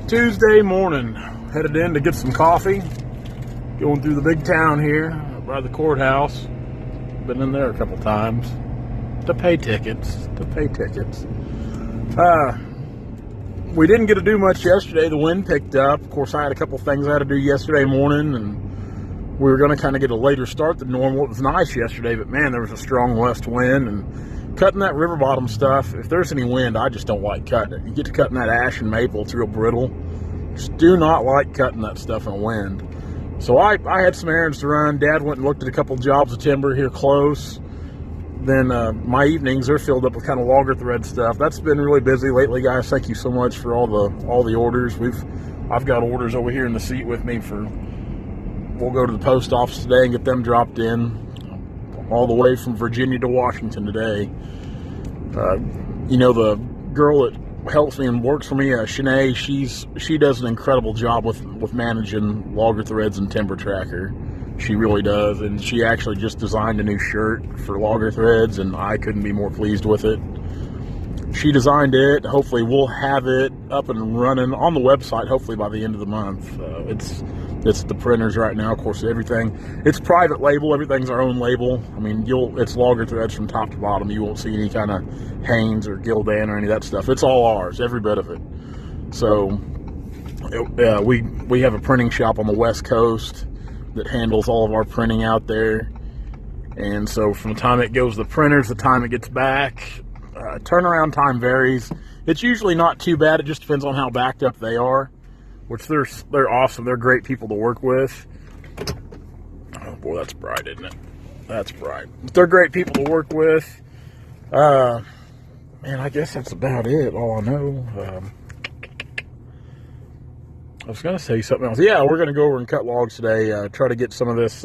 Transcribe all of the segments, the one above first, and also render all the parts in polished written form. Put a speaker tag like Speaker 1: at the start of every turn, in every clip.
Speaker 1: Tuesday morning, headed in to get some coffee. Going through the big town here by the courthouse. Been in there a couple times to pay tickets. We didn't get to do much yesterday. The wind picked up. Of course, I had a couple things I had to do yesterday morning, and we were going to kind of get a later start than normal. It was nice yesterday, but man, there was a strong west wind, and cutting that river bottom stuff, if there's any wind, I just don't like cutting it. You get to cutting that ash and maple, it's real brittle. Just do not like cutting that stuff in a wind. So I had some errands to run. Dad went and looked at a couple jobs of timber here close. Then my evenings are filled up with kind of longer thread stuff. That's been really busy lately, guys. Thank you so much for all the orders. I've got orders over here in the seat with me for. We'll go to the post office today and get them dropped in, all the way from Virginia to Washington today. You know, the girl that helps me and works for me, Shanae, she does an incredible job with managing logger threads and timber tracker. She really does, and she actually just designed a new shirt for logger threads, and I couldn't be more pleased with it. She designed it. Hopefully we'll have it up and running on the website hopefully by the end of the month. It's the printers right now. Of course, everything, it's private label. Everything's our own label. I mean, it's logger threads from top to bottom. You won't see any kind of Hanes or Gildan or any of that stuff. It's all ours, every bit of it. So we have a printing shop on the West Coast that handles all of our printing out there. And so from the time it goes to the printers, the time it gets back, turnaround time varies. It's usually not too bad. It just depends on how backed up they are, which they're awesome. They're great people to work with. Oh boy, that's bright, isn't it? That's bright. But they're great people to work with. Man, I guess that's about it. All I know. I was going to say something else. Yeah, we're going to go over and cut logs today. Try to get some of this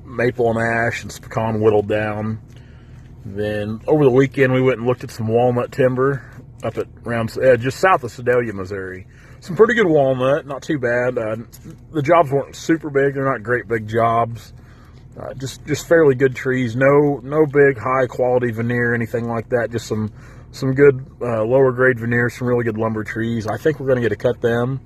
Speaker 1: maple and ash and some pecan whittled down. Then over the weekend, we went and looked at some walnut timber up at around just south of Sedalia, Missouri. Some pretty good walnut, not too bad. The jobs weren't super big. They're not great big jobs. Just fairly good trees. No big high quality veneer, anything like that. Just some good lower grade veneers, some really good lumber trees. I think we're going to get to cut them.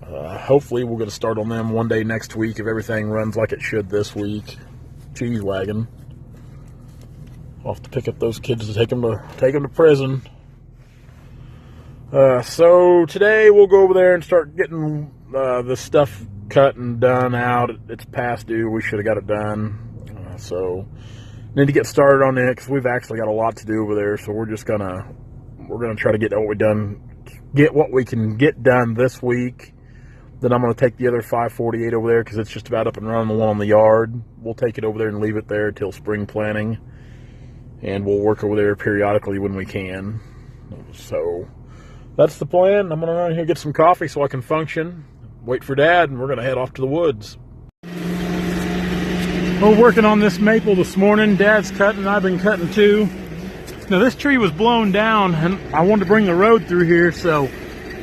Speaker 1: Hopefully we'll get a start on them one day next week if everything runs like it should this week. Cheese wagon. I'll have to pick up those kids to take them to prison. So today we'll go over there and start getting the stuff cut and done out. It's past due. We should have got it done. So need to get started on it because we've actually got a lot to do over there. So we're gonna try to get what we can get done this week. Then I'm gonna take the other 548 over there because it's just about up and running, the one on the yard. We'll take it over there and leave it there till spring planting, and we'll work over there periodically when we can. So that's the plan. I'm gonna run here get some coffee so I can function. Wait for Dad, and we're gonna head off to the woods. We're working on this maple this morning. Dad's cutting, I've been cutting too. Now this tree was blown down and I wanted to bring the road through here, so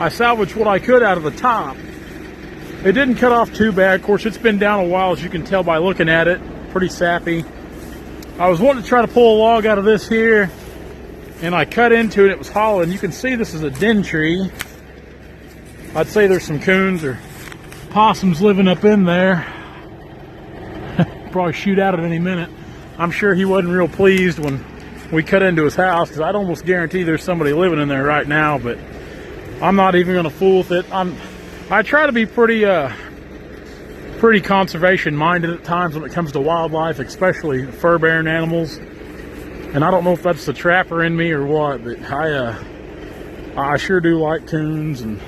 Speaker 1: I salvaged what I could out of the top. It didn't cut off too bad. Of course, it's been down a while, as you can tell by looking at it. Pretty sappy. I was wanting to try to pull a log out of this here, and I cut into it. It was hollow, and you can see this is a den tree. I'd say there's some coons or possums living up in there. Probably shoot out at any minute. I'm sure he wasn't real pleased when we cut into his house, because I'd almost guarantee there's somebody living in there right now, but I'm not even going to fool with it. I try to be pretty conservation minded at times when it comes to wildlife, especially fur-bearing animals. And I don't know if that's the trapper in me or what, but I sure do like coons, and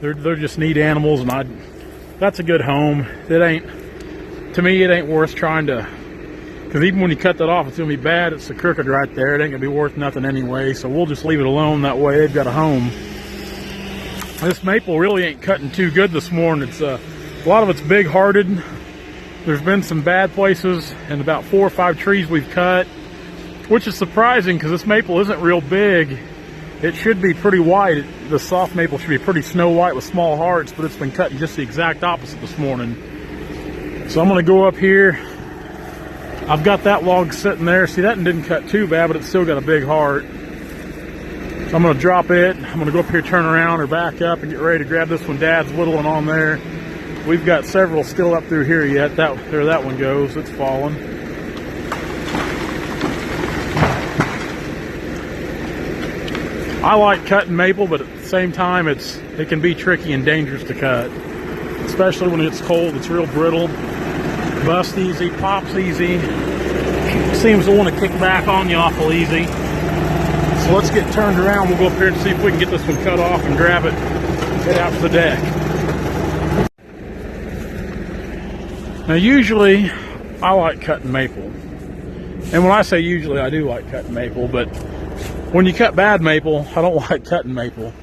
Speaker 1: they're just neat animals, and that's a good home. To me, it ain't worth trying to, because even when you cut that off, it's going to be bad. It's the crooked right there. It ain't going to be worth nothing anyway, so we'll just leave it alone. That way they've got a home. This maple really ain't cutting too good this morning. It's a lot of it's big-hearted. There's been some bad places, and about 4 or 5 trees we've cut, which is surprising because this maple isn't real big. It should be pretty white. The soft maple should be pretty snow white with small hearts, but it's been cutting just the exact opposite this morning. So I'm going to go up here. I've got that log sitting there. See, that one didn't cut too bad, but it's still got a big heart. So I'm going to drop it. I'm going to go up here, turn around or back up and get ready to grab this one. Dad's little one on there. We've got several still up through here yet. There that one goes. It's falling. I like cutting maple, but at the same time, it can be tricky and dangerous to cut. Especially when it's cold, it's real brittle. Busts easy, pops easy. Seems to want to kick back on you awful easy. So let's get turned around. We'll go up here and see if we can get this one cut off and grab it, head out to the deck. Now usually I like cutting maple. And when I say usually, I do like cutting maple, but when you cut bad maple, I don't like cutting maple.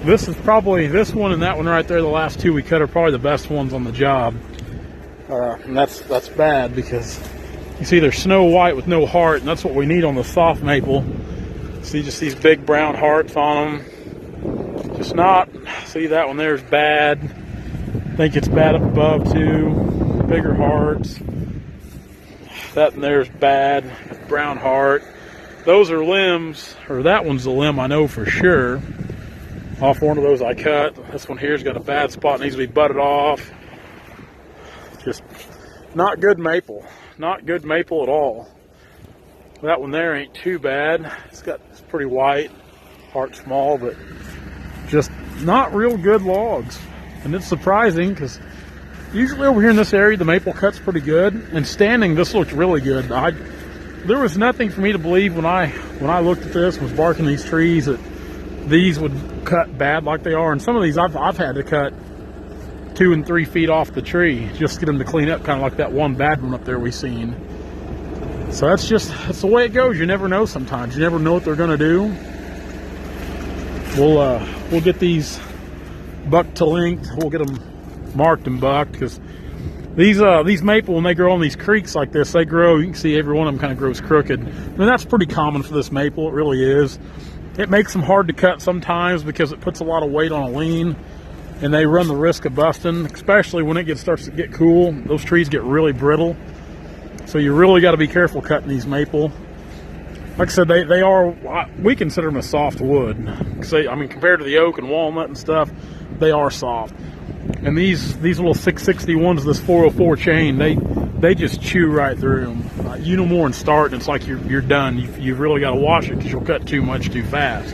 Speaker 1: This is probably, this one and that one right there, the last two we cut are probably the best ones on the job. And that's bad because you see they're snow white with no heart, and that's what we need on the soft maple. See just these big brown hearts on them. Just not, see that one there's bad. I think it's bad up above too. Bigger hearts. That one there's bad, brown heart. Those are limbs, or that one's a limb I know for sure. Off one of those I cut. This one here's got a bad spot, needs to be butted off. Just not good maple. Not good maple at all. That one there ain't too bad. It's pretty white, heart small, but just not real good logs. And it's surprising because usually over here in this area the maple cuts pretty good. And standing, this looked really good. There was nothing for me to believe when I looked at this, was barking these trees, that these would cut bad like they are. And some of these I've had to cut 2 and 3 feet off the tree just to get them to clean up, kind of like that one bad one up there we seen. So that's the way it goes. You never know sometimes. You never know what they're going to do. We'll get these bucked to length. We'll get them marked and bucked, because these maple, when they grow on these creeks like this, they grow, you can see every one of them kind of grows crooked. I mean, that's pretty common for this maple. It really is. It makes them hard to cut sometimes because it puts a lot of weight on a lean, and they run the risk of busting, especially when it starts to get cool. Those trees get really brittle. So you really got to be careful cutting these maple. Like I said, they are, we consider them a soft wood. I mean, compared to the oak and walnut and stuff, they are soft. And these little 661s, this 404 chain, they just chew right through them. You no more than start, and it's like you're done. You've really got to wash it because you'll cut too much too fast.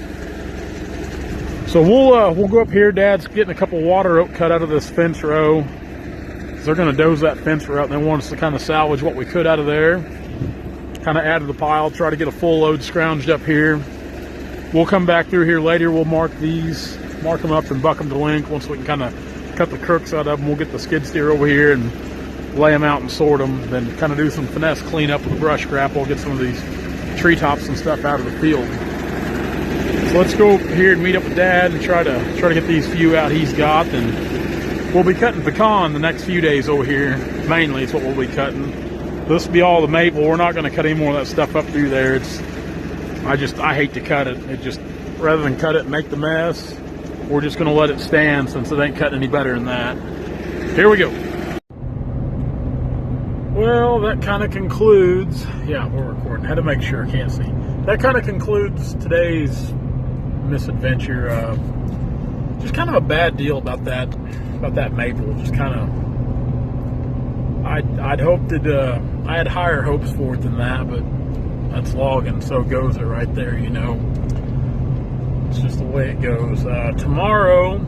Speaker 1: So we'll go up here. Dad's getting a couple water oak cut out of this fence row. They're going to doze that fence row out, and they want us to kind of salvage what we could out of there. Kind of add to the pile, try to get a full load scrounged up here. We'll come back through here later. We'll mark them up and buck them to length. Once we can kind of cut the crooks out of them, we'll get the skid steer over here and lay them out and sort them. Then kind of do some finesse cleanup with the brush grapple, get some of these treetops and stuff out of the field. So let's go here and meet up with Dad and try to get these few out he's got. And we'll be cutting pecan the next few days over here. Mainly, it's what we'll be cutting. This will be all the maple. We're not going to cut any more of that stuff up through there. I hate to cut it. Rather than cut it and make the mess, we're just going to let it stand since it ain't cutting any better than that. Here we go. Well, that kind of concludes. Yeah, we're recording. Had to make sure. I can't see. That kind of concludes today's misadventure. Just kind of a bad deal about that maple. Just kind of. I'd hoped that I had higher hopes for it than that, but that's logging, so goes it right there, you know. It's just the way it goes. Tomorrow,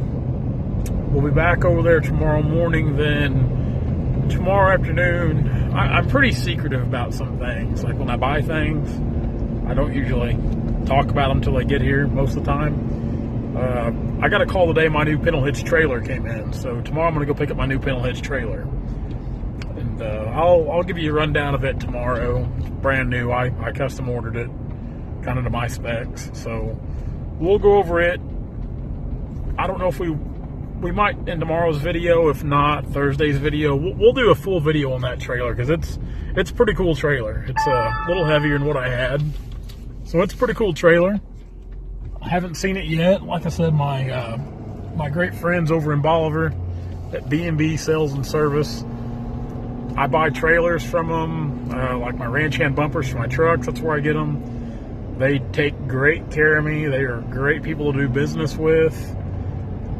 Speaker 1: we'll be back over there tomorrow morning. Then tomorrow afternoon, I'm pretty secretive about some things. Like when I buy things, I don't usually talk about them until they get here most of the time. I got a call today. My new pintle hitch trailer came in, so tomorrow I'm going to go pick up my new pintle hitch trailer. And I'll give you a rundown of it tomorrow. Brand new. I custom ordered it, kind of to my specs. So we'll go over it. I don't know if we might in tomorrow's video. If not, Thursday's video. We'll do a full video on that trailer because it's a pretty cool trailer. It's a little heavier than what I had, so it's a pretty cool trailer. I haven't seen it yet. Like I said, my great friends over in Bolivar at B&B Sales and Service. I buy trailers from them, like my ranch hand bumpers for my trucks. That's where I get them. They take great care of me. They are great people to do business with.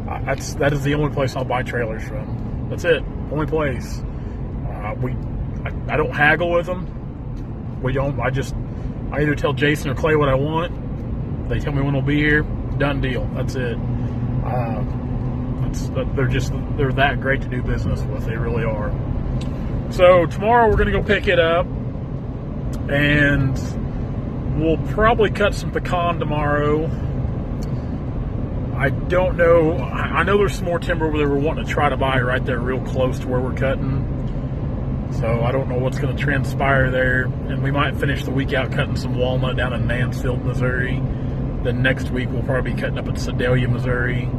Speaker 1: That is the only place I'll buy trailers from. That's it. Only place. I don't haggle with them. We don't. I either tell Jason or Clay what I want. They tell me when we'll be here. Done deal. That's it. They're that great to do business with. They really are. So tomorrow we're going to go pick it up, and we'll probably cut some pecan tomorrow. I don't know. I know there's some more timber where they were wanting to try to buy right there real close to where we're cutting. So I don't know what's going to transpire there. And we might finish the week out cutting some walnut down in Mansfield, Missouri. Then next week we'll probably be cutting up in Sedalia, Missouri.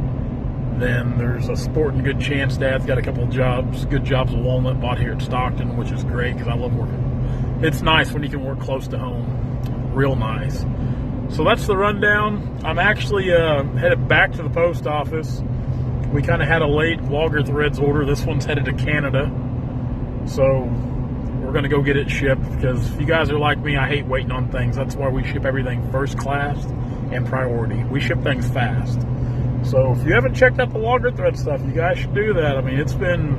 Speaker 1: Then there's a sporting good chance Dad's got a couple of good jobs of walnut bought here at Stockton, which is great because I love working. It's nice when you can work close to home. Real nice. So that's the rundown. I'm actually headed back to the post office. We kind of had a late Logger Threads order. This one's headed to Canada. So we're going to go get it shipped because if you guys are like me, I hate waiting on things. That's why we ship everything first class and priority. We ship things fast. So if you haven't checked out the Logger Thread stuff, you guys should do that. I mean, it's been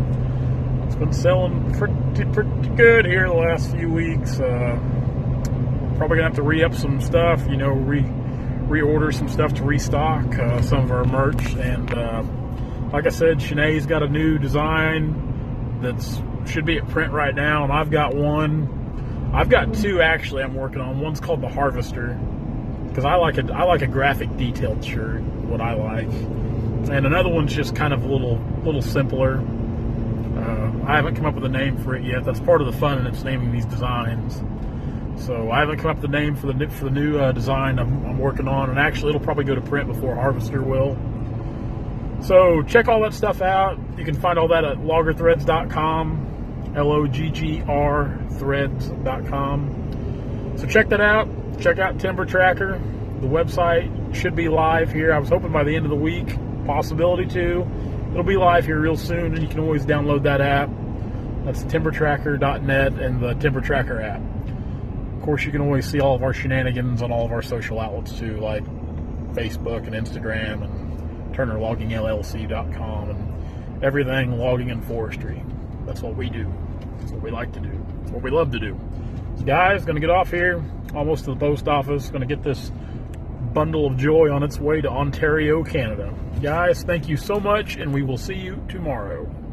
Speaker 1: selling pretty good here the last few weeks. Probably gonna have to re-up some stuff, reorder some stuff to restock some of our merch. And like I said, Shanae's got a new design that's should be at print right now, and I've got one. I've got two actually. I'm working on. One's called the Harvester because I like a graphic detailed shirt. What I like, and another one's just kind of a little simpler. I haven't come up with a name for it yet. That's part of the fun, and it's naming these designs. So I haven't come up with a name for the new design I'm working on, and actually it'll probably go to print before Harvester will. So check all that stuff out. You can find all that at loggerthreads.com, LOGGR threads.com. So check that out. Check out Timber Tracker. The website should be live here. I was hoping by the end of the week, possibility to. It'll be live here real soon, and you can always download that app. That's timbertracker.net and the Timber Tracker app. Of course, you can always see all of our shenanigans on all of our social outlets too, like Facebook and Instagram and TurnerLoggingLLC.com and everything logging and forestry. That's what we do. That's what we like to do. That's what we love to do. So guys, going to get off here, almost to the post office. Going to get this bundle of joy on its way to Ontario, Canada. Guys, thank you so much, and we will see you tomorrow.